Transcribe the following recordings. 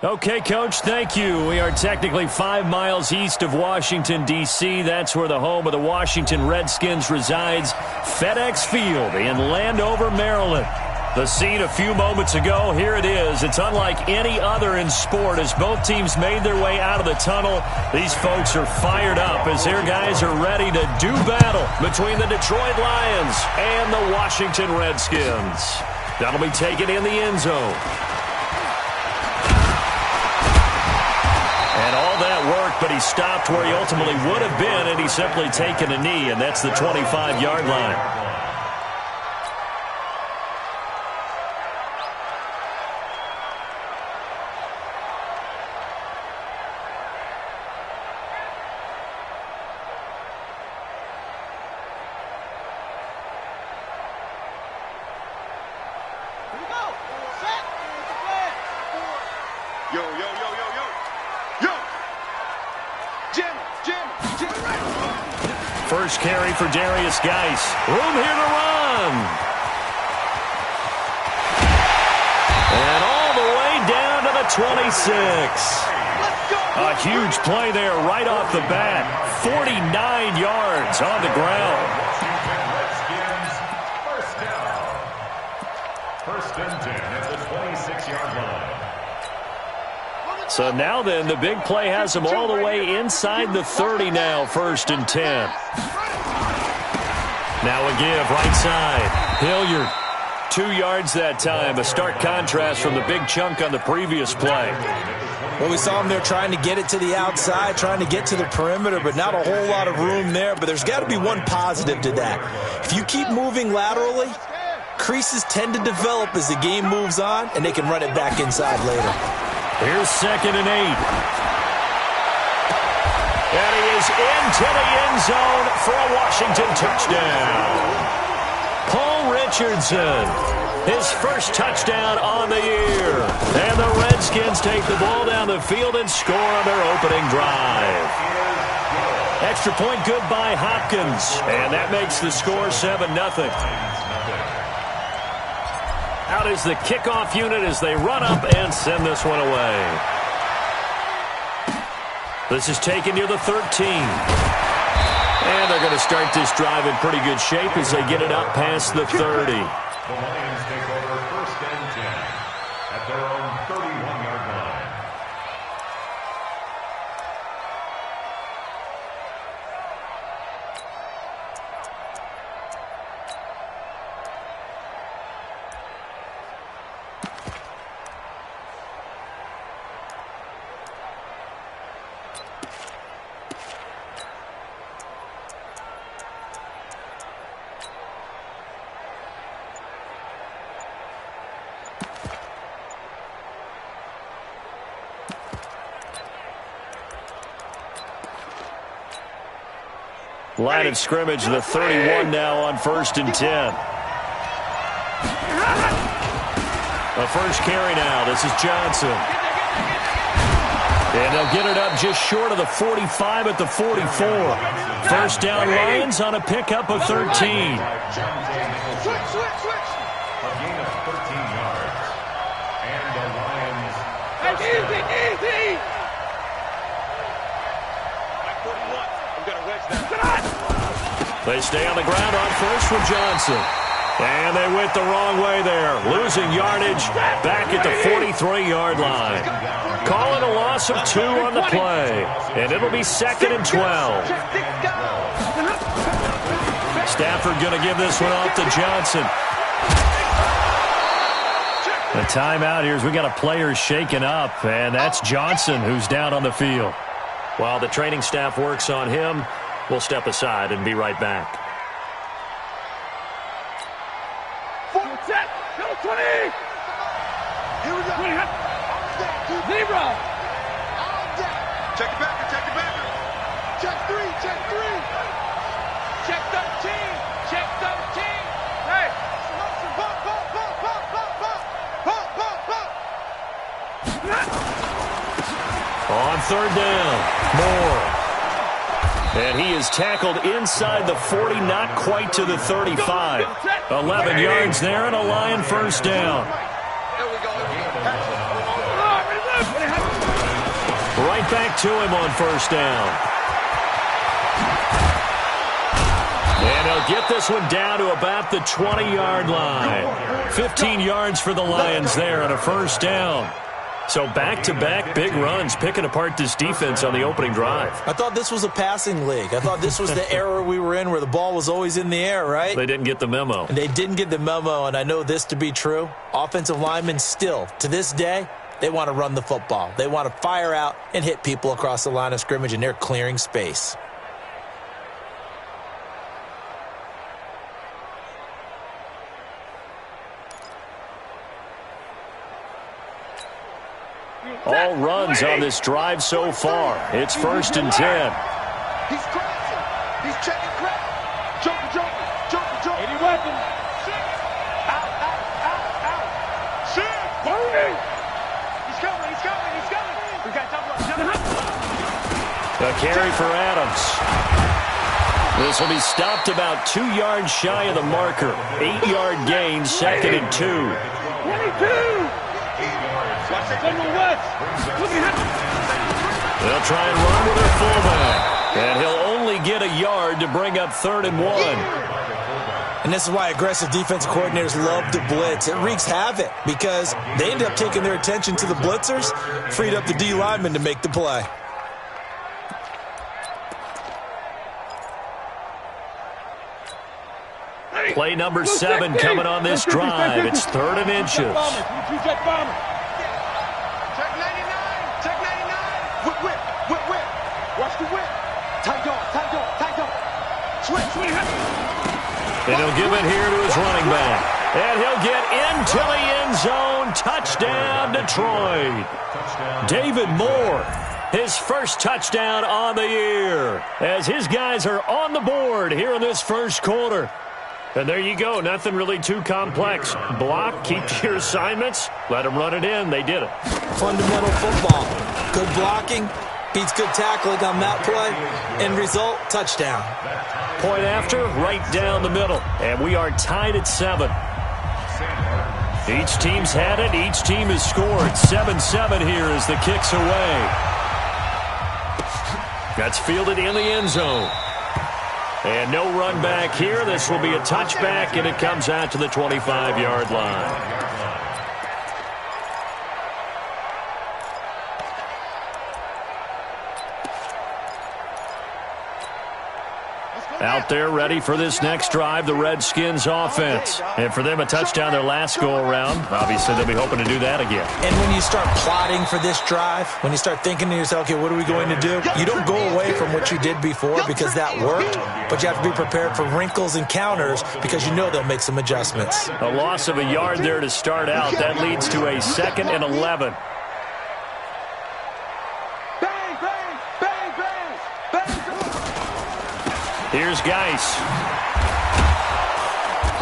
Okay, Coach, thank you. We are technically 5 miles east of Washington, D.C. That's where the home of the Washington Redskins resides, FedEx Field in Landover, Maryland. The scene a few moments ago, here it is. It's unlike any other in sport as both teams made their way out of the tunnel. These folks are fired up as their guys are ready to do battle between the Detroit Lions and the Washington Redskins. That'll be taken in the end zone. And all that work, but he stopped where he ultimately would have been, and he's simply taken a knee, and that's the 25-yard line. First carry for Darius Geis. Room here to run. And all the way down to the 26. A huge play there right off the bat. 49 yards on the ground. First down. First and 10 at the 26-yard line. So now then, the big play has him all the way inside the 30 now, 1st and 10. Now a give, right side. Hilliard, 2 yards that time. A stark contrast from the big chunk on the previous play. Well, we saw him there trying to get it to the outside, trying to get to the perimeter, but not a whole lot of room there. But there's got to be one positive to that. If you keep moving laterally, creases tend to develop as the game moves on, and they can run it back inside later. Here's 2nd and 8. And he is into the end zone for a Washington touchdown. Paul Richardson, his first touchdown on the year. And the Redskins take the ball down the field and score on their opening drive. Extra point good by Hopkins. And that makes the score 7-0. Out is the kickoff unit as they run up and send this one away. This is taken near the 13. And they're going to start this drive in pretty good shape as they get it up past the 30. The Lions take over 1st and 10 at their own 31-yard line. Line of scrimmage, the 31 now on 1st and 10. A first carry now. This is Johnson. And they'll get it up just short of the 45 at the 44. First down Lions on a pickup of 13. Switch. A gain of 13 yards. And the Lions. Easy. They stay on the ground on first with Johnson. And they went the wrong way there. Losing yardage back at the 43-yard line. Calling a loss of 2 on the play. And it'll be 2nd and 12. Stafford going to give this one off to Johnson. The timeout here is we got a player shaken up, and that's Johnson who's down on the field. While the training staff works on him, we'll step aside and be right back. 20. Here we go. Zebra. Check it back. Check 3. Check 13. Check 13. Hey. On 3rd down, Moore. And he is tackled inside the 40, not quite to the 35. 11 yards there and a Lion first down. There we go. back to him on first down. And he'll get this one down to about the 20-yard line. 15 yards for the Lions there on a first down. So back-to-back big runs, picking apart this defense on the opening drive. I thought this was a passing league. I thought this was the era we were in where the ball was always in the air, right? They didn't get the memo. And they didn't get the memo, and I know this to be true. Offensive linemen still, to this day, they want to run the football. They want to fire out and hit people across the line of scrimmage, and they're clearing space. All runs on this drive so far. It's 1st and 10. He's crossing. He's checking crowd. Jumping. Any weapon. Out. Shit. Burning. He's coming. We got time. A carry for Adams. This will be stopped about 2 yards shy of the marker. 8-yard gain, 2nd and 2. 22. They'll try and run with their fullback. And he'll only get a yard to bring up 3rd and 1. And this is why aggressive defensive coordinators love to blitz. It wreaks havoc because they end up taking their attention to the blitzers, freed up the D lineman to make the play. Play number 7 coming on this drive. It's 3rd and inches. Check bomber. Check 99. Whip. Watch the whip. Tight dog. Switch. And he'll give it here to his running back. And he'll get into the end zone. Touchdown, Detroit. David Moore, his first touchdown on the year, as his guys are on the board here in this first quarter. And there you go. Nothing really too complex. Block, keep to your assignments, let them run it in. They did it. Fundamental football. Good blocking beats good tackling on that play. End result, touchdown. Point after, right down the middle. And we are tied at 7. Each team's had it. Each team has scored. 7-7 here as the kick's away. That's fielded in the end zone. And no run back here. This will be a touchback, and it comes out to the 25-yard line. Out there ready for this next drive, the Redskins offense. And for them, a touchdown their last go-around. Obviously, they'll be hoping to do that again. And when you start plotting for this drive, when you start thinking to yourself, okay, what are we going to do? You don't go away from what you did before because that worked, but you have to be prepared for wrinkles and counters because you know they'll make some adjustments. A loss of a yard there to start out. That leads to a 2nd and 11. Here's Geis.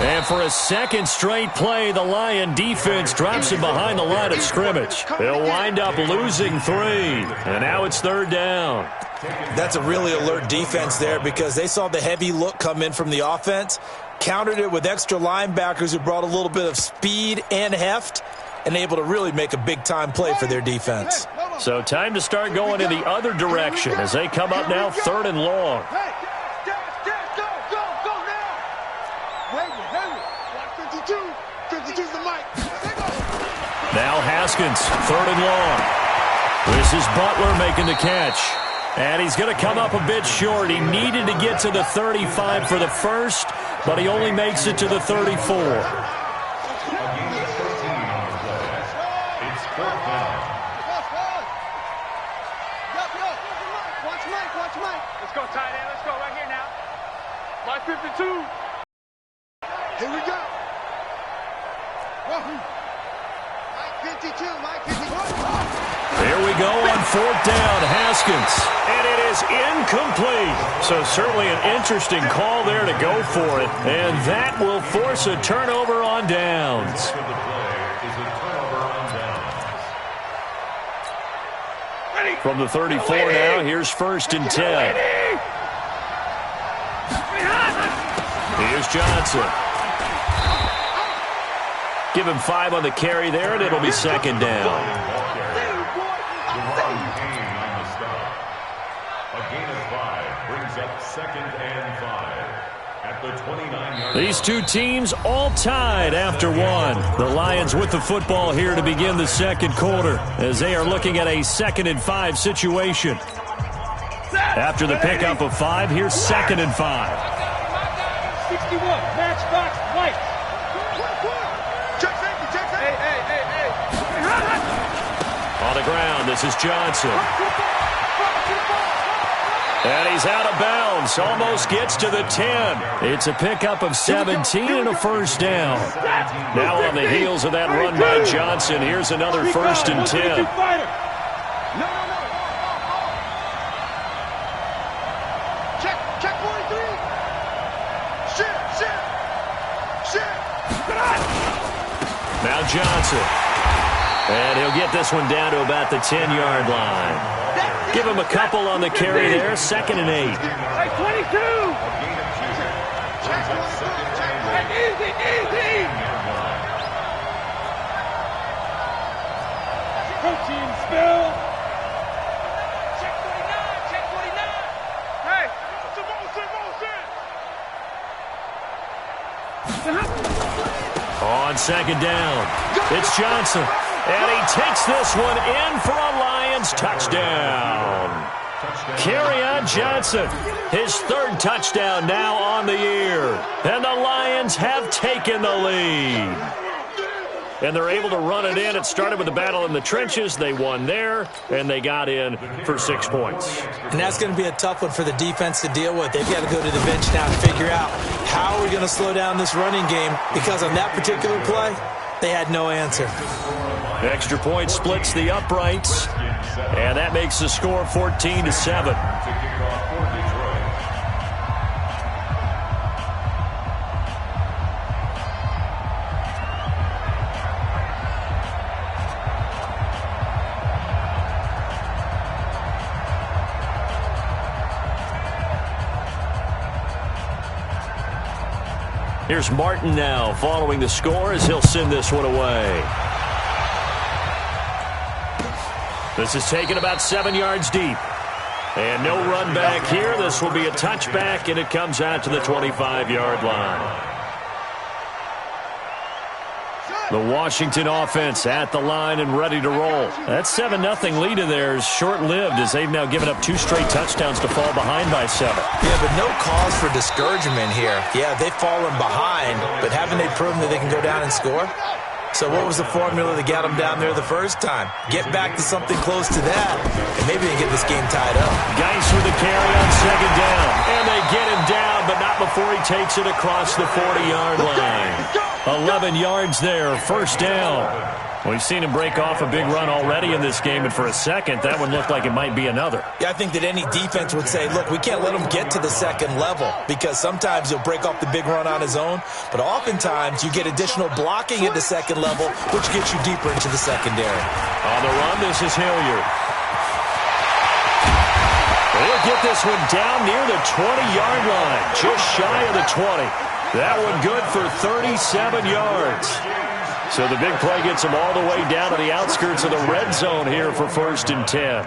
And for a second straight play, the Lion defense drops him behind the line of scrimmage. They'll wind up losing 3. And now it's 3rd down. That's a really alert defense there because they saw the heavy look come in from the offense, countered it with extra linebackers who brought a little bit of speed and heft, and able to really make a big-time play for their defense. So time to start going in the other direction as they come up now 3rd and long. Now Haskins, 3rd and long. This is Butler making the catch. And he's going to come up a bit short. He needed to get to the 35 for the first, but he only makes it to the 34. It's 4th down. Let's go, tight end. Let's go right here now. Line 52. Here we go. Mike 52. Here we go on 4th down, Haskins. And it is incomplete. So certainly an interesting call there to go for it. And that will force a turnover on downs. From the 34 now, here's 1st and 10. Here's Johnson. Give him 5 on the carry there, and it'll be 2nd down. These two teams all tied after one. The Lions with the football here to begin the second quarter as they are looking at a 2nd and 5 situation. After the pickup of 5, here's 2nd and 5. 61, matchbox, white. Check safety, check safety. Hey. On the ground, this is Johnson. And he's out of bounds. Almost gets to the 10. It's a pickup of 17 and a first down. Now on the heels of that run by Johnson, here's another 1st and 10. No. Check 43. Shit. Now Johnson. And he'll get this one down to about the 10-yard line. Give him a couple on the carry there. 2nd and 8. Hey, 22. Check 22. Easy. Protein spill. Check 49. Hey, On 2nd down, it's Johnson. And he takes this one in for a Lions touchdown. Kerryon Johnson, his 3rd touchdown now on the year. And the Lions have taken the lead. And they're able to run it in. It started with the battle in the trenches. They won there, and they got in for 6 points. And that's going to be a tough one for the defense to deal with. They've got to go to the bench now and figure out how are we going to slow down this running game, because on that particular play, they had no answer. Extra point splits the uprights, and that makes the score 14-7. Here's Martin now following the score as he'll send this one away. This is taken about 7 yards deep. And no run back here. This will be a touchback, and it comes out to the 25-yard line. The Washington offense at the line and ready to roll. That 7-0 lead of theirs short-lived as they've now given up 2 straight touchdowns to fall behind by 7. Yeah, but no cause for discouragement here. Yeah, they've fallen behind, but haven't they proven that they can go down and score? So what was the formula that got them down there the first time? Get back to something close to that, and maybe they get this game tied up. Geis with the carry on 2nd down. And they get him down, but not before he takes it across the 40-yard line. 11 yards there, 1st down. We've seen him break off a big run already in this game, and for a second, that one looked like it might be another. Yeah, I think that any defense would say, look, we can't let him get to the 2nd level, because sometimes he'll break off the big run on his own, but oftentimes you get additional blocking at the 2nd level, which gets you deeper into the secondary. On the run, this is Hilliard. He'll get this one down near the 20-yard line, just shy of the 20. That one good for 37 yards. So the big play gets them all the way down to the outskirts of the red zone here for 1st and 10.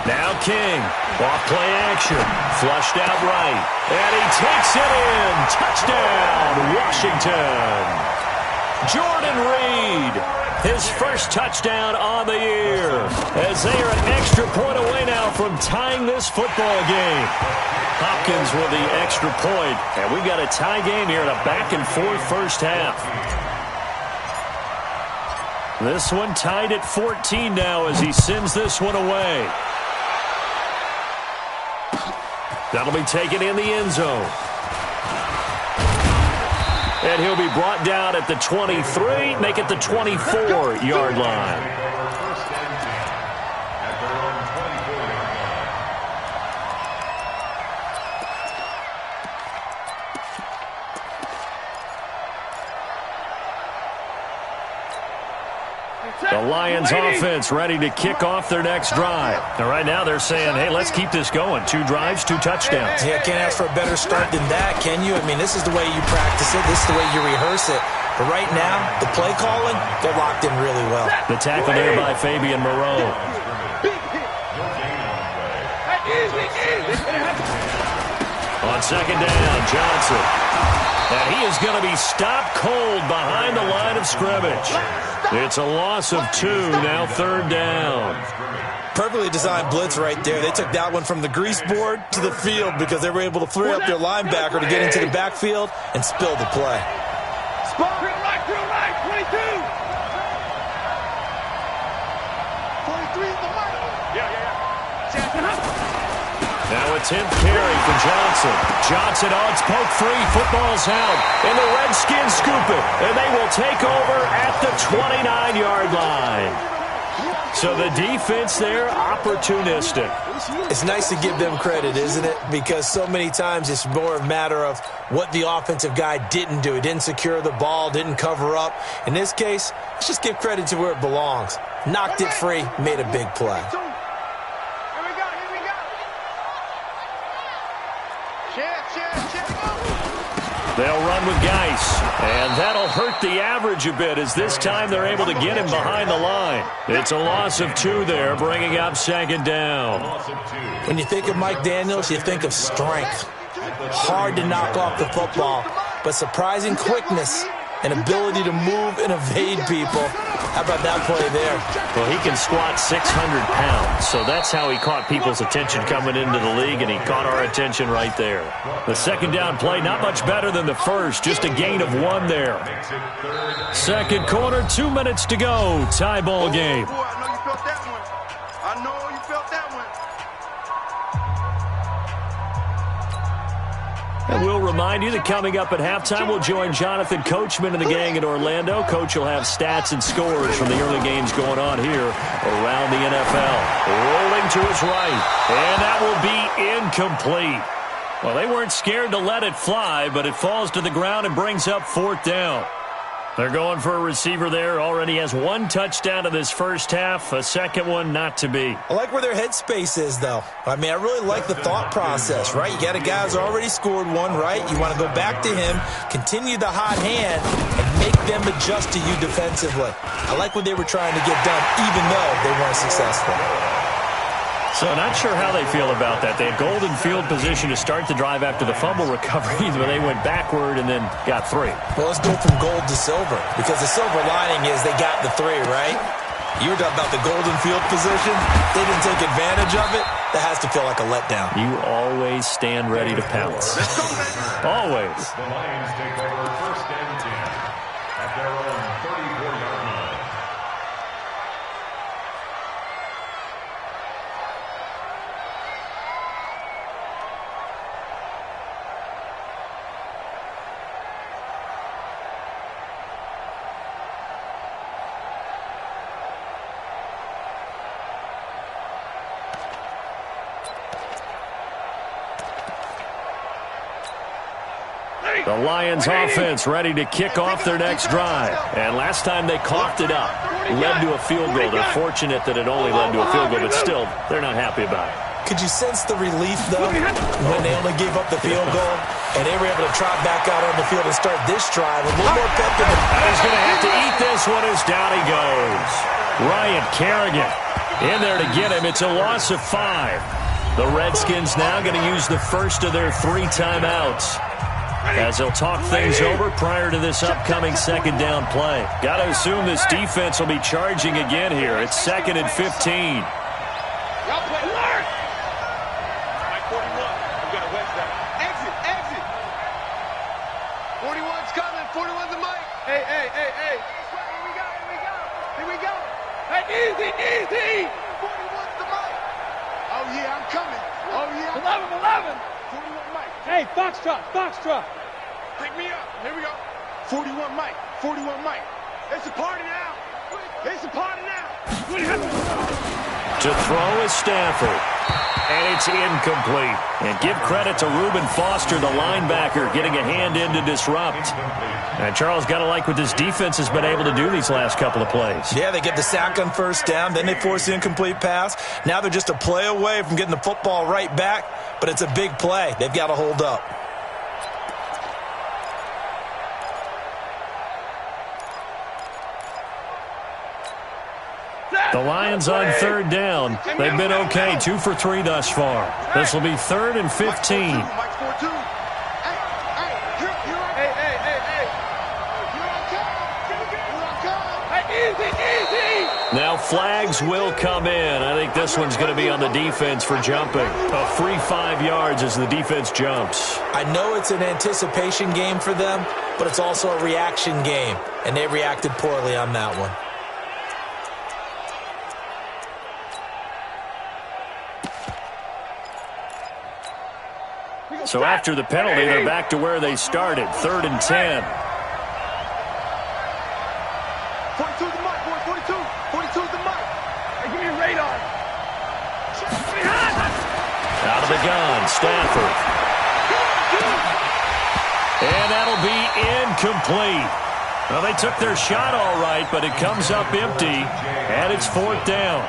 Now King, off play action, flushed out right, and he takes it in. Touchdown, Washington. Jordan Reed, his first touchdown on the year, as they are an extra point away now from tying this football game. Hopkins with the extra point, and we got a tie game here in a back-and-forth first half. This one tied at 14 now as he sends this one away. That'll be taken in the end zone. And he'll be brought down at the 23, make it the 24-yard line. The Lions offense ready to kick off their next drive. And right now they're saying, hey, let's keep this going. 2 drives, 2 touchdowns. Yeah, can't ask for a better start than that, can you? I mean, this is the way you practice it. This is the way you rehearse it. But right now, the play calling, they're locked in really well. The tackle there by Fabian Moreau. On second down, Johnson. And he is going to be stopped cold behind the line of scrimmage. It's a loss of 2, now third down. Perfectly designed blitz right there. They took that one from the grease board to the field because they were able to free up their linebacker to get into the backfield and spill the play. Spot. Real right, 22. 43 is the mic. Now attempt carry for Johnson. Johnson, oh, it's poke free. Football's out. And the Redskins scoop it. And they will take over at the 29-yard line. So the defense there, opportunistic. It's nice to give them credit, isn't it? Because so many times it's more a matter of what the offensive guy didn't do. He didn't secure the ball, didn't cover up. In this case, let's just give credit to where it belongs. Knocked it free, made a big play. Here we go. They'll run with Geis, and that'll hurt the average a bit as this time they're able to get him behind the line. It's a loss of 2 there, bringing up second down. When you think of Mike Daniels, you think of strength. Hard to knock off the football, but surprising quickness and ability to move and evade people. How about that play there? Well, he can squat 600 pounds, so that's how he caught people's attention coming into the league, and he caught our attention right there. The second down play, not much better than the first, just a gain of 1 there. Second quarter, 2 minutes to go, tie ball game. Boy, I know you felt that one. I know you felt that one. And we'll remind you that coming up at halftime, we'll join Jonathan Coachman and the gang in Orlando. Coach will have stats and scores from the early games going on here around the NFL. Rolling to his right, and that will be incomplete. Well, they weren't scared to let it fly, but it falls to the ground and brings up 4th down. They're going for a receiver there. Already has 1 touchdown in this first half. A second one not to be. I like where their headspace is, though. I mean, I really like the thought process, right? You got a guy who's already scored 1, right? You want to go back to him, continue the hot hand, and make them adjust to you defensively. I like what they were trying to get done, even though they weren't successful. So not sure how they feel about that. They had golden field position to start the drive after the fumble recovery, but they went backward and then got 3. Well, let's go from gold to silver, because the silver lining is they got the 3, right? You were talking about the golden field position. They didn't take advantage of it. That has to feel like a letdown. You always stand ready to pounce. Always. The Lions take over first and 10 at their own 34-yard line. The Lions offense ready to kick off their next drive. And last time they coughed it up, led to a field goal. They're fortunate that it only led to a field goal, but still, they're not happy about it. Could you sense the relief, though, when they only gave up the field goal and they were able to trot back out on the field and start this drive a little more pep in the... He's going to have to eat this one as down he goes. Ryan Kerrigan in there to get him. It's a loss of 5. The Redskins now going to use the first of their 3 timeouts as they'll talk things over prior to this upcoming second down play. Got to assume this defense will be charging again here. It's 2nd and 15. Y'all play hard. Mike 41. We got to wedge that. Exit. 41's coming. 41's the mic. Hey. Here we go. Hey, easy. 41's the mic. Oh, yeah, I'm coming. Oh, yeah. 11. 41 mic. Hey, Foxtrot. Pick me up. Here we go. 41 mic. It's a party now. To throw is Stafford. And it's incomplete. And give credit to Reuben Foster, the linebacker, getting a hand in to disrupt. And Charles, got to like what this defense has been able to do these last couple of plays. Yeah, they get the sack on first down, then they force the incomplete pass. Now they're just a play away from getting the football right back, but it's a big play. They've got to hold up. The Lions on 3rd down. They've been okay, 2 for 3 thus far. This will be 3rd and 15. 4-2. Hey, here I come. Hey, easy. Now flags will come in. I think this one's going to be on the defense for jumping. A free 5 yards as the defense jumps. I know it's an anticipation game for them, but it's also a reaction game, and they reacted poorly on that one. So after the penalty, they're back to where they started, 3rd and 10. 42 the mic, boy. 42. 42 the mic. Hey, give me a radar. Out of the gun, Stafford. And that'll be incomplete. Well, they took their shot all right, but it comes up empty, and it's 4th down.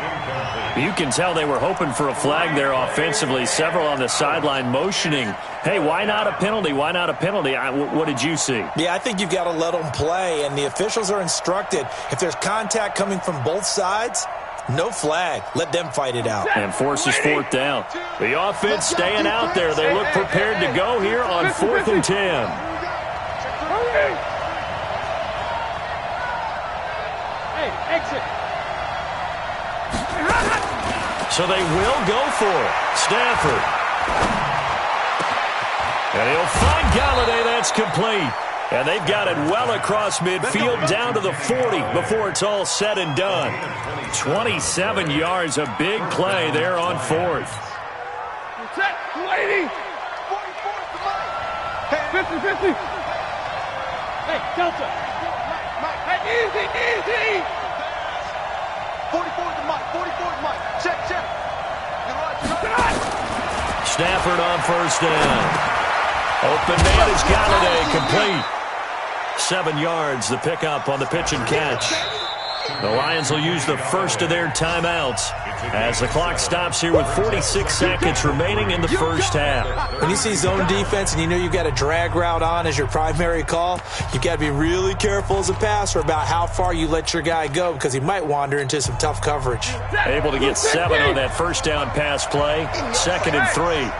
You can tell they were hoping for a flag there offensively. Several on the sideline motioning, hey, why not a penalty? Why not a penalty? What did you see? Yeah, I think you've got to let them play, and the officials are instructed, if there's contact coming from both sides, no flag. Let them fight it out. And forces 4th down. The offense staying out there. They look prepared to go here on 4th and 10. Hey, exit. So they will go for it. Stafford. And he'll find Galladay. That's complete. And they've got it well across midfield down to the 40 before it's all said and done. 27 yards, a big play there on 4th. Set, 280. 50-50. Hey, Delta. Hey, easy. 44 the mic. 44 the mic. Check. Stafford on 1st down. Open man is Galladay, complete. 7 yards, the pickup on the pitch and catch. The Lions will use the first of their timeouts as the clock stops here with 46 seconds remaining in the first half. When you see zone defense and you know you've got a drag route on as your primary call, you've got to be really careful as a passer about how far you let your guy go because he might wander into some tough coverage. Able to get 7 on that first down pass play. 2nd and 3.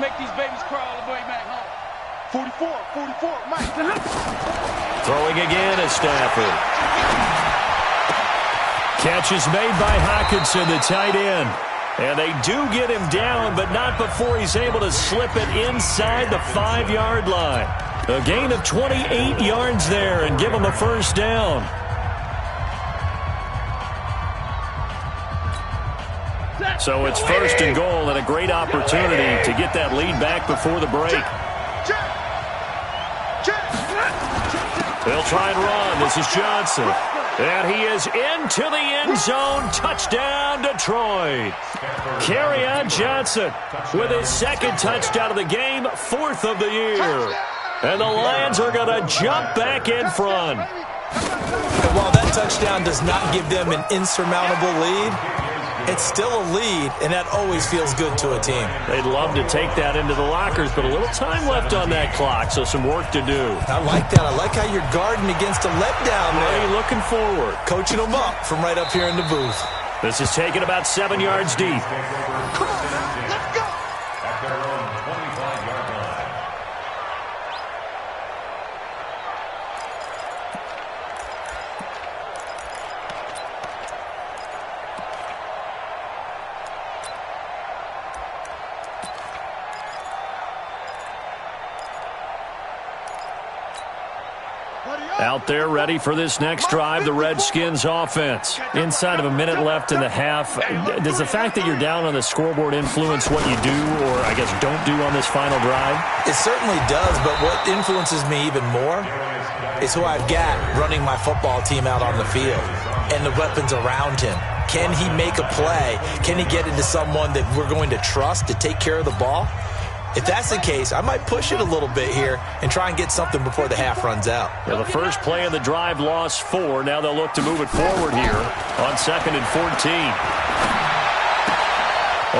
Make these babies cry all the way back home. 44, Mike. Throwing again is Stafford. Catch is made by Hockenson, the tight end. And they do get him down, but not before he's able to slip it inside the 5-yard line. A gain of 28 yards there and give him a first down. So it's 1st and goal and a great opportunity to get that lead back before the break. They'll try and run. This is Johnson. And he is into the end zone. Touchdown, Detroit. Kerryon Johnson with his 2nd touchdown of the game, 4th of the year. And the Lions are going to jump back in front. And while that touchdown does not give them an insurmountable lead, it's still a lead, and that always feels good to a team. They'd love to take that into the lockers, but a little time left on that clock, so some work to do. I like that. I like how you're guarding against a letdown there. Really looking forward. Coaching them up from right up here in the booth. This is taken about 7 yards deep. Come on, now. Let's go. At their own 25-yard line. Out there ready for this next drive, the Redskins offense. Inside of a minute left in the half, does the fact that you're down on the scoreboard influence what you do or, I guess, don't do on this final drive? It certainly does, but what influences me even more is who I've got running my football team out on the field and the weapons around him. Can he make a play? Can he get into someone that we're going to trust to take care of the ball? If that's the case, I might push it a little bit here and try and get something before the half runs out. Well, the first play of the drive lost 4. Now they'll look to move it forward here on 2nd and 14.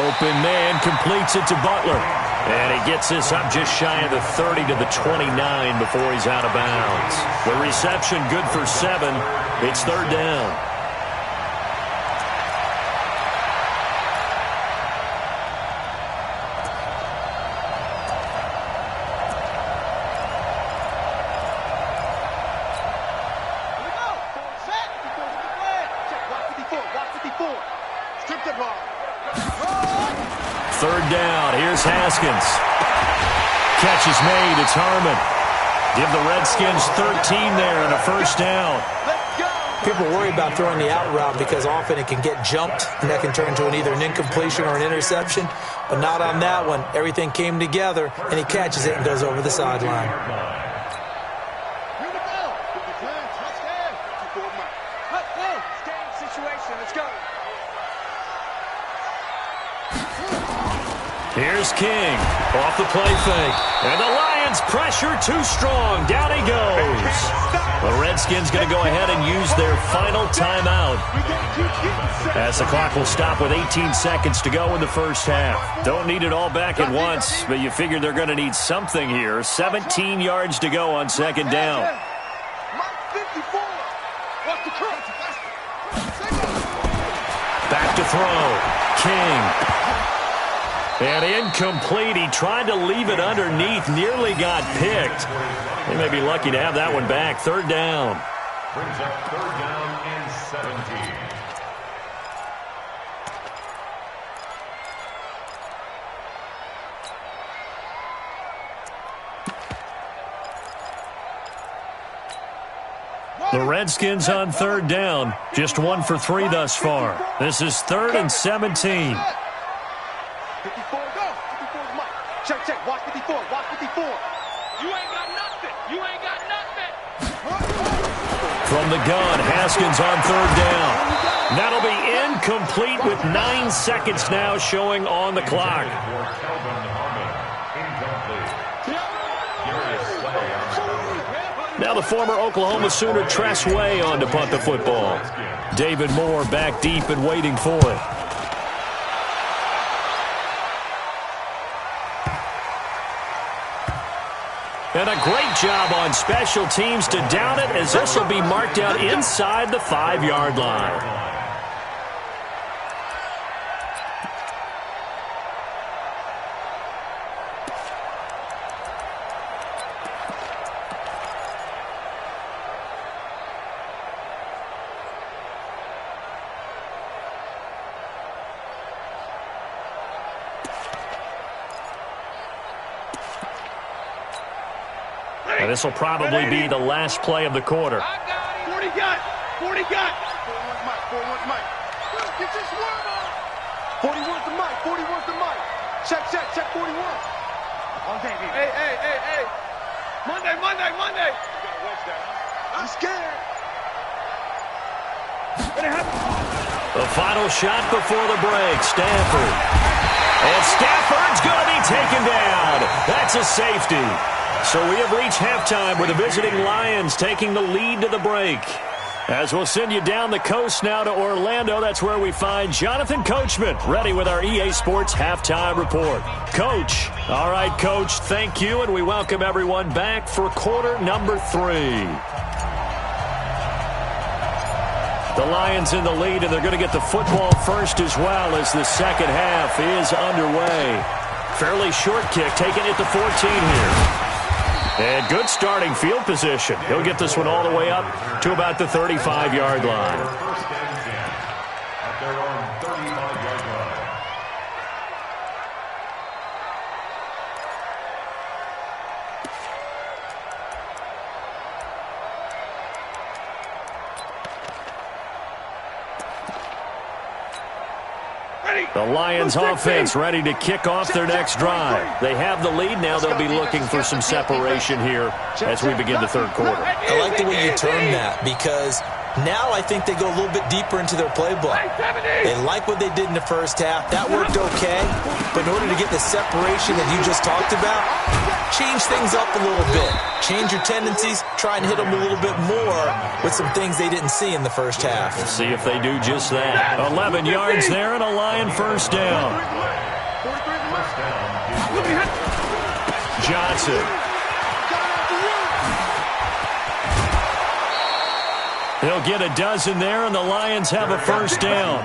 Open man completes it to Butler. And he gets this up just shy of the 30 to the 29 before he's out of bounds. The reception good for 7. It's third down. Third down. Here's Haskins. Catch is made. It's Harmon. Give the Redskins 13 there and a first down. People worry about throwing the out route because often it can get jumped, and that can turn into either an incompletion or an interception. But not on that one. Everything came together, and he catches it and goes over the sideline. Here's King off the play fake. And the Lions pressure too strong. Down he goes. The Redskins going to go ahead and use their final timeout, as the clock will stop with 18 seconds to go in the first half. Don't need it all back at once, but you figure they're going to need something here. 17 yards to go on second down. Back to throw. King. And incomplete. He tried to leave it underneath. Nearly got picked. They may be lucky to have that one back. Third down. Brings up third down and 17. The Redskins on third down. Just 1 for 3 thus far. This is 3rd and 17. 54, go. 54's Mike. Check, check. Watch 54. Watch 54. You ain't got nothing. You ain't got nothing. From the gun, Haskins on third down. That'll be incomplete with 9 seconds now showing on the clock. Now the former Oklahoma Sooner Tress Way on to punt the football. David Moore back deep and waiting for it. And a great job on special teams to down it, as this will be marked out inside the 5-yard line. This will probably be the last play of the quarter. 40 got. 40 got. 41's Mike. 41's Mike. Get your swerve on. 41's the Mike. 41's the Mike. Check, check, check 41. Okay, hey. Monday. I'm scared. The final shot before the break. Stafford. And Stafford's going to be taken down. That's a safety. So we have reached halftime with the visiting Lions taking the lead to the break. As we'll send you down the coast now to Orlando, that's where we find Jonathan Coachman ready with our EA Sports halftime report. Coach. All right, Coach, thank you, and we welcome everyone back for quarter number 3. The Lions in the lead, and they're going to get the football first as well as the second half is underway. Fairly short kick, taking it to 14 here. And good starting field position. He'll get this one all the way up to about the 35-yard line. First and 10 at their own 35-yard line. The Lions offense ready to kick off their next drive. They have the lead now. They'll be looking for some separation here as we begin the third quarter. I like the way you term that, because now I think they go a little bit deeper into their playbook. They like what they did in the first half. That worked okay. But in order to get the separation that you just talked about, change things up a little bit. Change your tendencies. Try and hit them a little bit more with some things they didn't see in the first half. We'll see if they do just that. 11 yards there and a Lion first down. Johnson. He'll get a dozen there, and the Lions have a first down.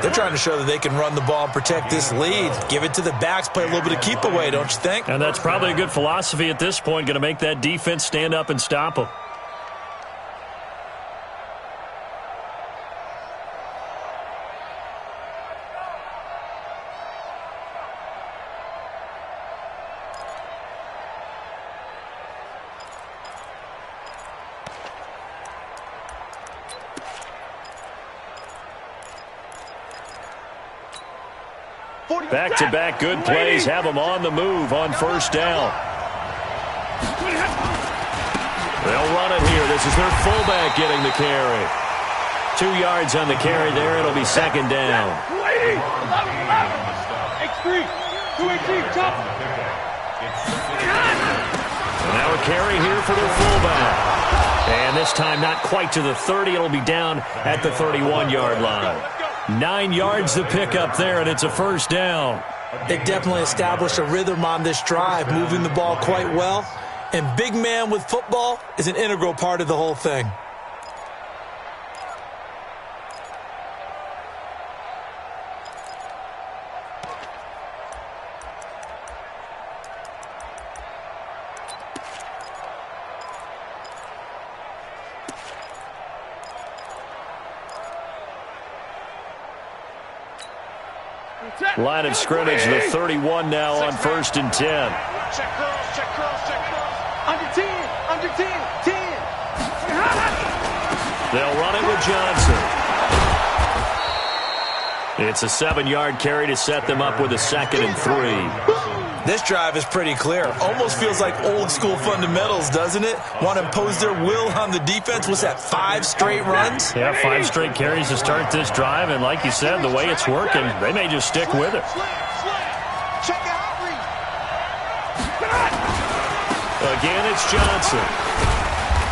They're trying to show that they can run the ball and protect this lead. Give it to the backs, play a little bit of keep away, don't you think? And that's probably a good philosophy at this point, going to make that defense stand up and stop them. Back-to-back good plays have them on the move on first down. They'll run it here. This is their fullback getting the carry. 2 yards on the carry there. It'll be second down. Now a carry here for their fullback. And this time not quite to the 30. It'll be down at the 31-yard line. 9 yards to pick up there, and it's a first down. They definitely established a rhythm on this drive, moving the ball quite well. And big man with football is an integral part of the whole thing. Line of scrimmage, the 31 now on first and 10. Check curls, check curls, check curls. Under 10, 10. They'll run it with Johnson. It's a 7-yard carry to set them up with a 2nd and 3. This drive is pretty clear. Almost feels like old school fundamentals, doesn't it? Want to impose their will on the defense. What's that, 5 straight runs? Yeah, 5 straight carries to start this drive. And like you said, the way it's working, they may just stick with it. Again, it's Johnson.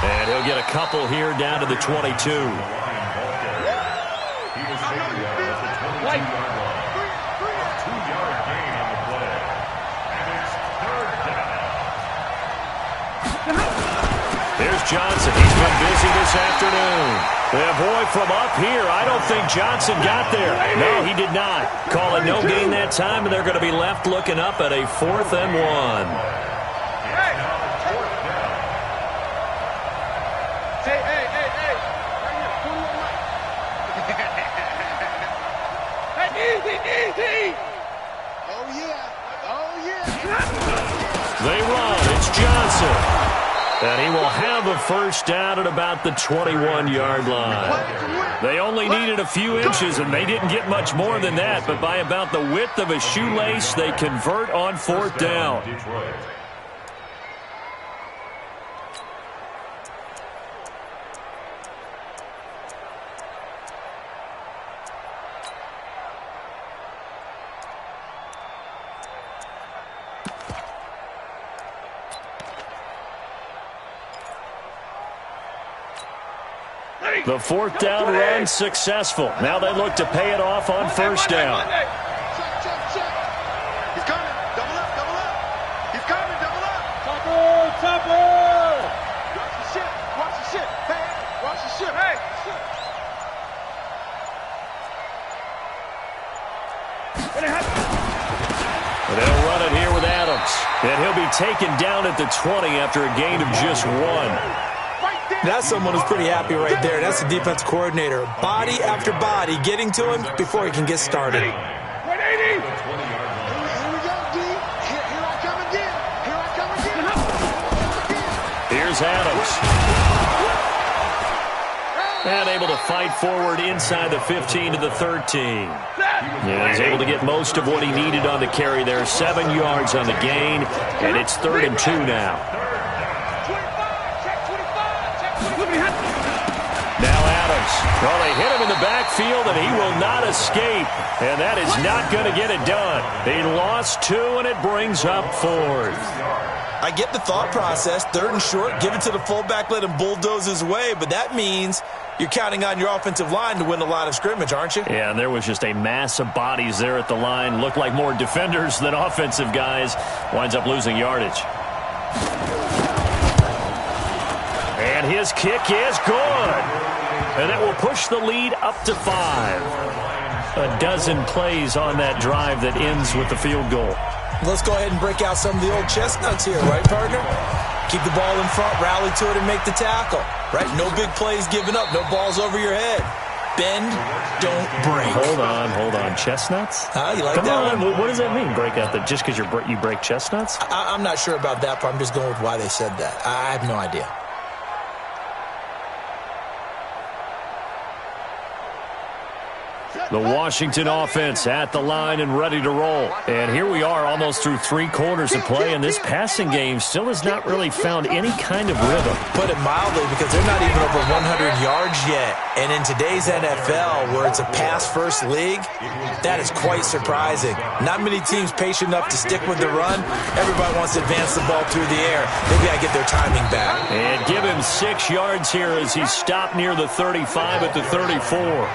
And he'll get a couple here down to the 22. Here's Johnson. He's been busy this afternoon. Yeah, boy, from up here, I don't think Johnson got there. No, he did not. Call it no gain that time, and they're going to be left looking up at a 4th and 1. They run. It's Johnson. And he will have a first down at about the 21-yard line. They only needed a few inches, and they didn't get much more than that. But by about the width of a shoelace, they convert on 4th down. The 4th down run successful. Now they look to pay it off on first down. He's coming. Double up, double up. He's coming, double up. Topper. Watch the ship. Watch the ship. Hey, watch the ship. Hey. They'll run it here with Adams. And he'll be taken down at the 20 after a gain of just 1. That's someone who's pretty happy right there. That's the defense coordinator. Body after body getting to him before he can get started. 180. Here we go, D. Here I come again. Here I come again. Here's Adams. And able to fight forward inside the 15 to the 13. Yeah, he's able to get most of what he needed on the carry there. 7 yards on the gain, and it's 3rd and 2 now. Now Adams. Well, they hit him in the backfield, and he will not escape. And that is not going to get it done. He lost 2, and it brings up 4th. I get the thought process. 3rd and short, give it to the fullback, let him bulldoze his way, but that means you're counting on your offensive line to win the line of scrimmage, aren't you? Yeah, and there was just a mass of bodies there at the line. Looked like more defenders than offensive guys. Winds up losing yardage. And his kick is good. And it will push the lead up to 5. A dozen plays on that drive that ends with the field goal. Let's go ahead and break out some of the old chestnuts here, right, partner? Keep the ball in front, rally to it, and make the tackle, right? No big plays given up, no balls over your head. Bend, don't break. Hold on. Chestnuts? You like Come that on. one? What does that mean, break out? That just because you break chestnuts? I'm not sure about that part. I'm just going with why they said that. I have no idea. The Washington offense at the line and ready to roll. And here we are almost through 3 quarters of play, and this passing game still has not really found any kind of rhythm. Put it mildly, because they're not even over 100 yards yet. And in today's NFL, where it's a pass-first league, that is quite surprising. Not many teams patient enough to stick with the run. Everybody wants to advance the ball through the air. Maybe I get their timing back. And give him 6 yards here as he stopped near the 35 at the 34.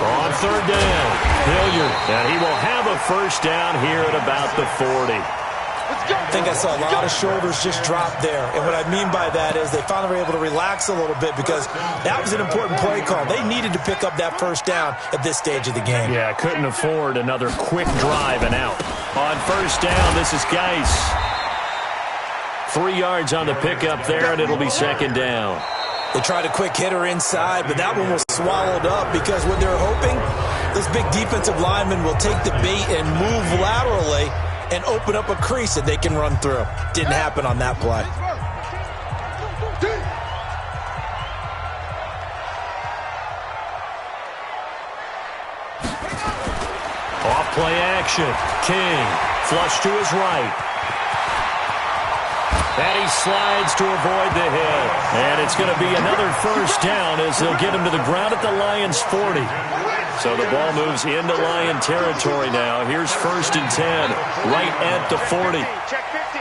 On 3rd down, Hilliard, and he will have a first down here at about the 40. I think I saw a lot of shoulders just drop there. And what I mean by that is they finally were able to relax a little bit, because that was an important play call. They needed to pick up that first down at this stage of the game. Yeah, couldn't afford another quick drive and out. On 1st down, this is Geis. 3 yards on the pickup there, and it'll be 2nd down. They tried a quick hitter inside, but that one was swallowed up, because what they're hoping, this big defensive lineman will take the bait and move laterally and open up a crease that they can run through. Didn't happen on that play. Off play action. King, flush to his right. And he slides to avoid the hit. And it's going to be another first down as they'll get him to the ground at the Lions' 40. So the ball moves into Lion territory now. Here's 1st and 10, right at the 40. Check 50.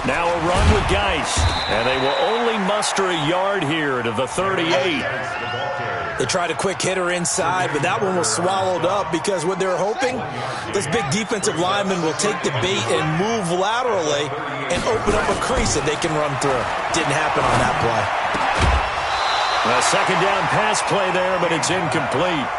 Now a run with Geis. And they will only muster a yard here to the 38. They tried a quick hitter inside, but that one was swallowed up, because what they're hoping, this big defensive lineman will take the bait and move laterally and open up a crease that they can run through. Didn't happen on that play. A 2nd down pass play there, but it's incomplete.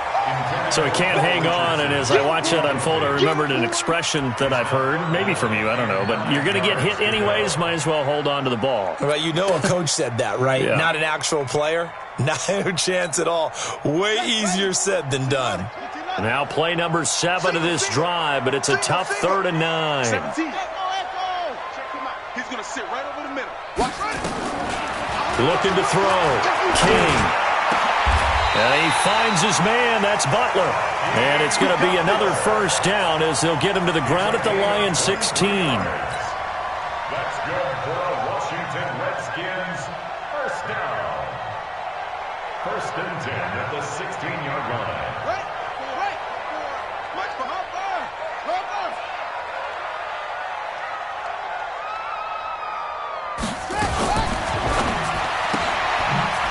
So he can't hang on, and as I watch that unfold, I remembered an expression that I've heard, maybe from you, I don't know, but you're going to get hit anyways, might as well hold on to the ball. Right, you know a coach said that, right? Yeah. Not an actual player. Not a chance at all. Way easier said than done. Now play number 7 of this drive, but it's a tough 3rd and 9. 17. Check him out. He's going to sit right over the middle. Watch right. Looking to throw. King. And he finds his man. That's Butler. And it's going to be another first down as they'll get him to the ground at the Lions' 16. That's good for the Washington Redskins. First down. 1st and 10 at the 16-yard line. Right. Watch for Hopper.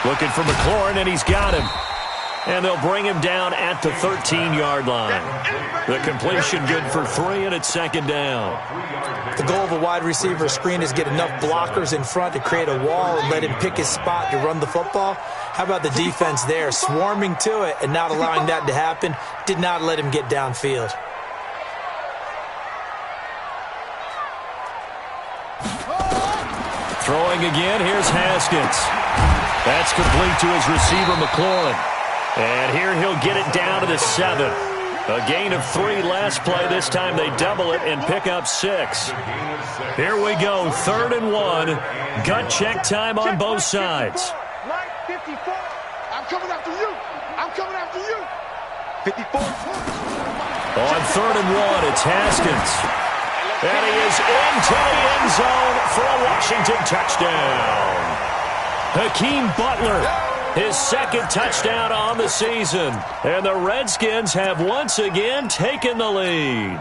Looking for McLaurin, and he's got him. And they'll bring him down at the 13-yard line. The completion good for 3, and it's 2nd down. The goal of a wide receiver screen is get enough blockers in front to create a wall and let him pick his spot to run the football. How about the defense there, swarming to it and not allowing that to happen? Did not let him get downfield. Throwing again, here's Haskins. That's complete to his receiver, McLaurin. And here he'll get it down to the 7. A gain of 3 last play. This time they double it and pick up 6. Here we go, 3rd and 1. Gut check time on both sides. Right, 54. I'm coming after you. 54. On 3rd and 1, it's Haskins. And he is into the end zone for a Washington touchdown. Hakeem Butler, his second touchdown on the season. And the Redskins have once again taken the lead.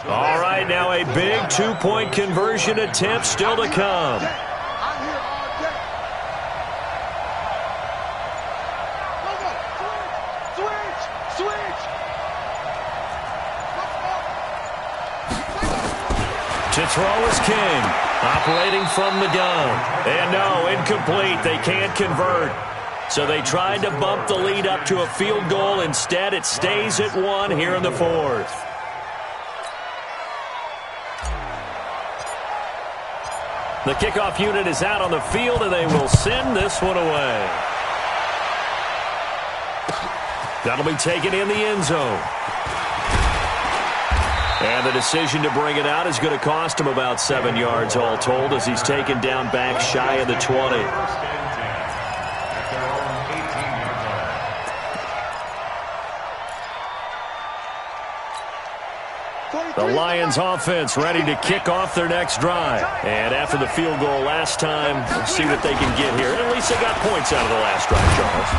All right, now a big two-point conversion attempt still to come. To throw is King, operating from the gun. And no, incomplete. They can't convert. So they tried to bump the lead up to a field goal. Instead, it stays at 1 here in the fourth. The kickoff unit is out on the field, and they will send this one away. That'll be taken in the end zone. And the decision to bring it out is going to cost him about 7 yards all told as he's taken down back shy of the 20. The Lions offense ready to kick off their next drive. And after the field goal last time, let's see what they can get here. At least they got points out of the last drive, Charles.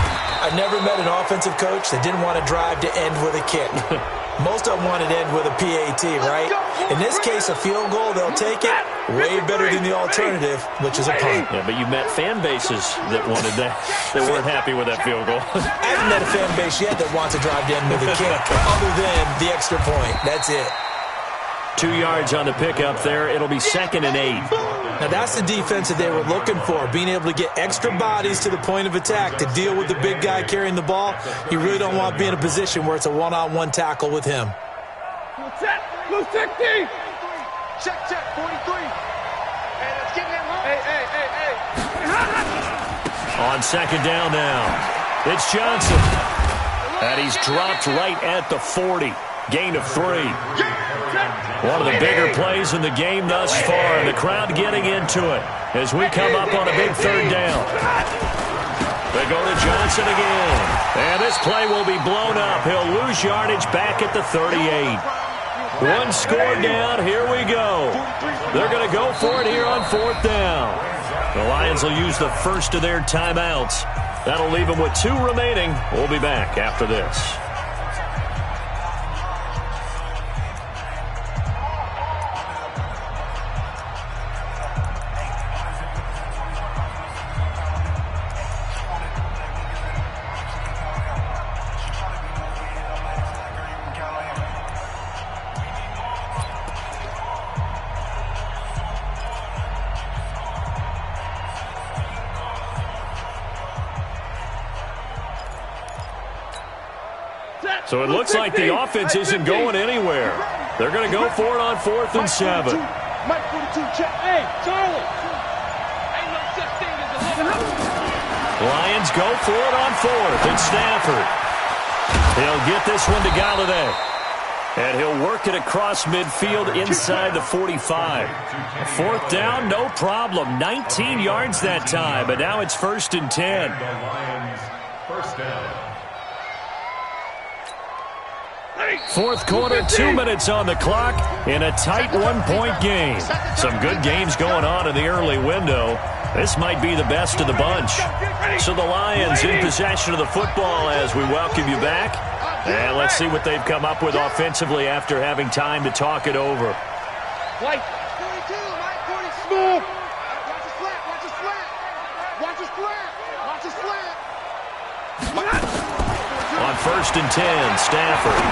I've never met an offensive coach that didn't want to drive to end with a kick. Most of them want to end with a PAT, right? In this case, a field goal, they'll take it. Way better than the alternative, which is a punt. Yeah, but you met fan bases that wanted that. They weren't happy with that field goal. I haven't met a fan base yet that wants to drive to end with a kick, other than the extra point. That's it. 2 yards on the pickup there. It'll be 2nd and 8. Now, that's the defense that they were looking for, being able to get extra bodies to the point of attack to deal with the big guy carrying the ball. You really don't want to be in a position where it's a one-on-one tackle with him. Move tech D. Check, 43. Hey, let's get him home. Hey. On 2nd down now, it's Johnson. And he's dropped right at the 40. Gain of 3. One of the bigger plays in the game thus far, and the crowd getting into it as we come up on a big 3rd down. They go to Johnson again, and this play will be blown up. He'll lose yardage back at the 38. 1 score down, here we go. They're going to go for it here on 4th down. The Lions will use the first of their timeouts. That'll leave them with 2 remaining. We'll be back after this. So it looks like the offense isn't going anywhere. They're going to go for it on 4th and 7. Mike 42, check. Hey, Charlie. Ain't no such thing as a Lions go for it on 4th. It's Stafford. He'll get this one to Galladay. And he'll work it across midfield inside the 45. 4th down, no problem. 19 yards that time, but now it's 1st and 10. The Lions, 1st down. 4th quarter, 2 minutes on the clock in a tight 1-point game. Some good games going on in the early window. This might be the best of the bunch. So the Lions in possession of the football as we welcome you back. And let's see what they've come up with offensively after having time to talk it over. White. 42, Mike 40. Smooth. Watch his flat. Watch his flat. Watch his flat. Watch his flat. On 1st and 10, Stafford.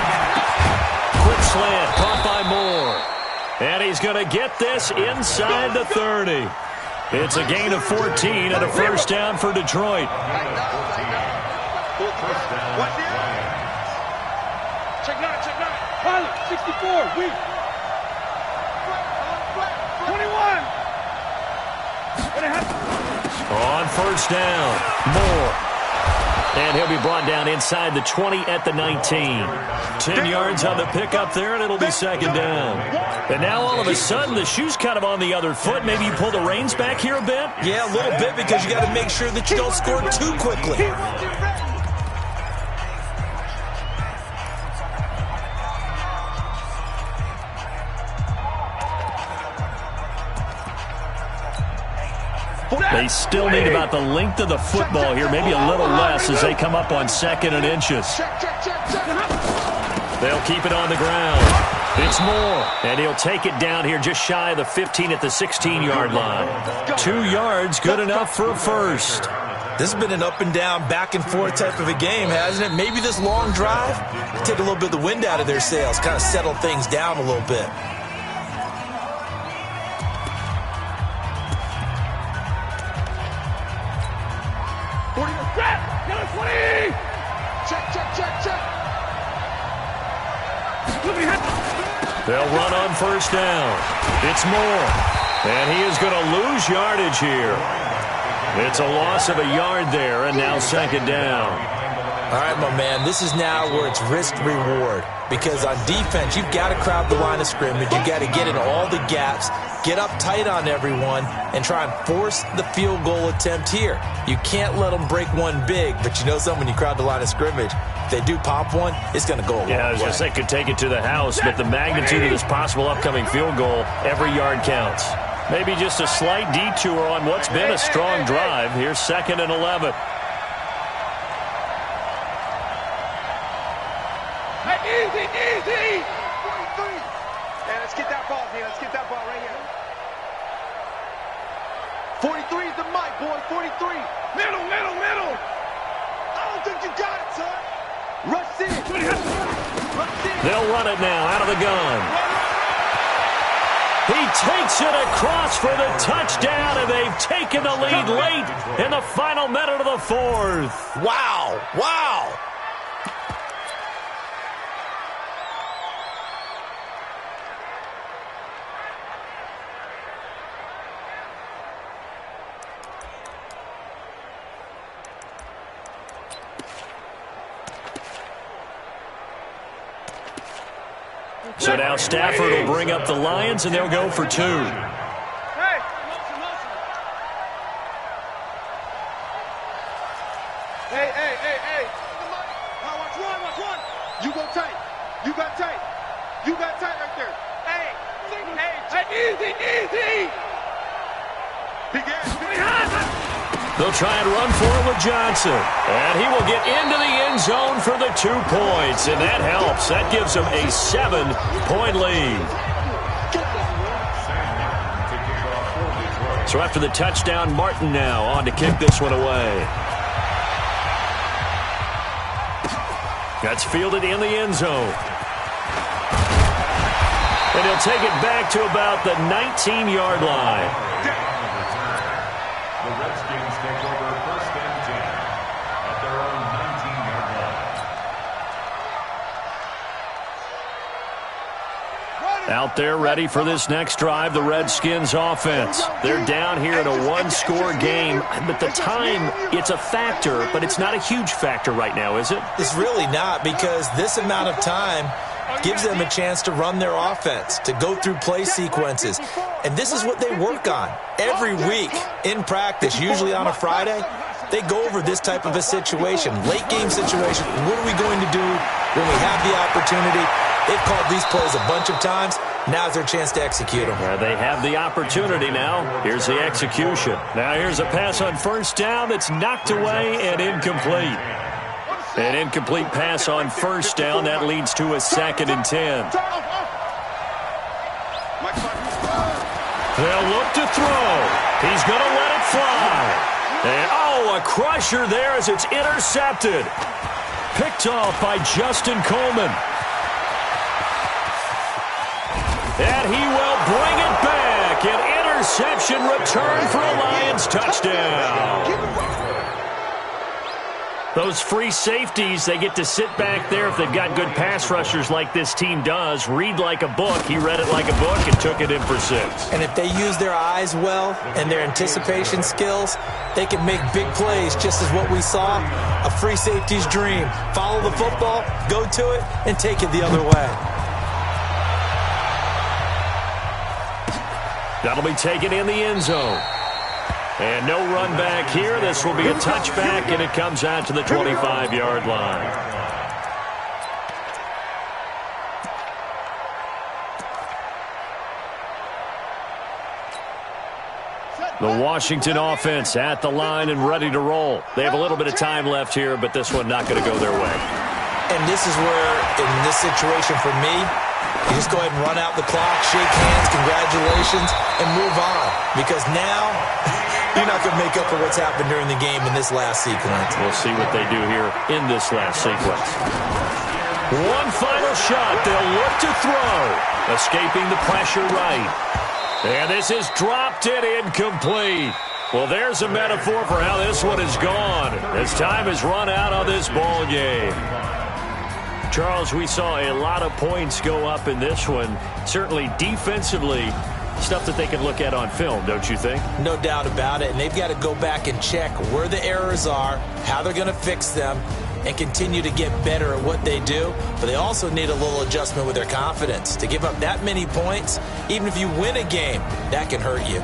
Quick slant, caught by Moore. And he's going to get this inside the 30. It's a gain of 14 and a 1st down for Detroit. Check 9, check 9. Pilot, 64, weak. 21. On 1st down, Moore. And he'll be brought down inside the 20 at the 19. 10 yards on the pickup there, and it'll be second down. And now all of a sudden, the shoe's kind of on the other foot. Maybe you pull the reins back here a bit? Yeah, a little bit, because you got to make sure that you don't score too quickly. They still need about the length of the football here, maybe a little less as they come up on 2nd and inches. They'll keep it on the ground. It's Moore, and he'll take it down here just shy of the 15 at the 16-yard line. 2 yards, good enough for a first. This has been an up and down, back and forth type of a game, hasn't it? Maybe this long drive, take a little bit of the wind out of their sails, kind of settle things down a little bit. They'll run on first down. It's Moore, and he is going to lose yardage here. It's a loss of a yard there, and now second down. All right, my man, this is now where it's risk-reward, because on defense, you've got to crowd the line of scrimmage. You've got to get in all the gaps, get up tight on everyone, and try and force the field goal attempt here. You can't let them break one big, but you know something, when you crowd the line of scrimmage, if they do pop one, it's going to go a long way. Yeah, I was going to say, could take it to the house, but the magnitude of this possible upcoming field goal, every yard counts. Maybe just a slight detour on what's been a strong drive. Here's 2nd and 11. Easy, easy! 43. Hey, let's get that ball here. Let's get that ball right here. 43 is the mic, boy. 43. Middle, middle, middle. I don't think you got it, son. Rush in. Rush in. They'll run it now out of the gun. He takes it across for the touchdown, and they've taken the lead late in the final minute of the 4th. Wow, wow. So now Stafford will bring up the Lions, and they'll go for 2. Hey! Hey! Now watch one. You go tight. You got tight. You got tight right there. Hey! Easy! They'll try and run for it with Johnson. And he will get into the end zone for the 2 points. And that helps. That gives them a 7-point lead. So after the touchdown, Martin now on to kick this one away. That's fielded in the end zone. And he'll take it back to about the 19-yard line. The Redskins take over 1st and 10 at their own 19-yard line. Out there ready for this next drive, the Redskins offense. They're down here in a 1-score game, but the time, it's a factor, but it's not a huge factor right now, is it? It's really not, because this amount of time gives them a chance to run their offense, to go through play sequences. And this is what they work on every week in practice, usually on a Friday. They go over this type of a situation, late game situation. What are we going to do when we have the opportunity? They've called these plays a bunch of times. Now's their chance to execute them. They have the opportunity now. Here's the execution. Now here's a pass on first down that's knocked away and incomplete. An incomplete pass on first down. That leads to a 2nd and 10. They'll look to throw. He's going to let it fly. And, a crusher there as it's intercepted. Picked off by Justin Coleman. And he will bring it back. An interception return for a Lions touchdown. Those free safeties, they get to sit back there if they've got good pass rushers like this team does. Read like a book. He read it like a book and took it in for 6. And if they use their eyes well and their anticipation skills, they can make big plays, just as what we saw, a free safety's dream. Follow the football, go to it, and take it the other way. That'll be taken in the end zone. And no run back here. This will be a touchback, and it comes out to the 25-yard line. The Washington offense at the line and ready to roll. They have a little bit of time left here, but this one not going to go their way. And this is where, in this situation for me, you just go ahead and run out the clock, shake hands, congratulations, and move on. Because now, you're not going to make up for what's happened during the game in this last sequence. We'll see what they do here in this last sequence. One final shot. They'll look to throw. Escaping the pressure right. And this is dropped and incomplete. Well, there's a metaphor for how this one is gone, as time has run out on this ball game. Charles, we saw a lot of points go up in this one. Certainly defensively, stuff that they can look at on film, don't you think? No doubt about it. And they've got to go back and check where the errors are, how they're going to fix them, and continue to get better at what they do. But they also need a little adjustment with their confidence. To give up that many points, even if you win a game, that can hurt you.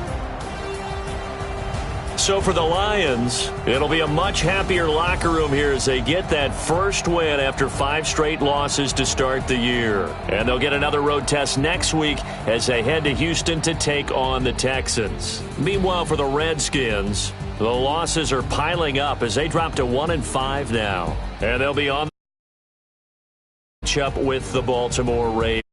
So for the Lions, it'll be a much happier locker room here as they get that first win after 5 straight losses to start the year. And they'll get another road test next week as they head to Houston to take on the Texans. Meanwhile, for the Redskins, the losses are piling up as they drop to 1-5 now. And they'll be on the matchup with the Baltimore Ravens.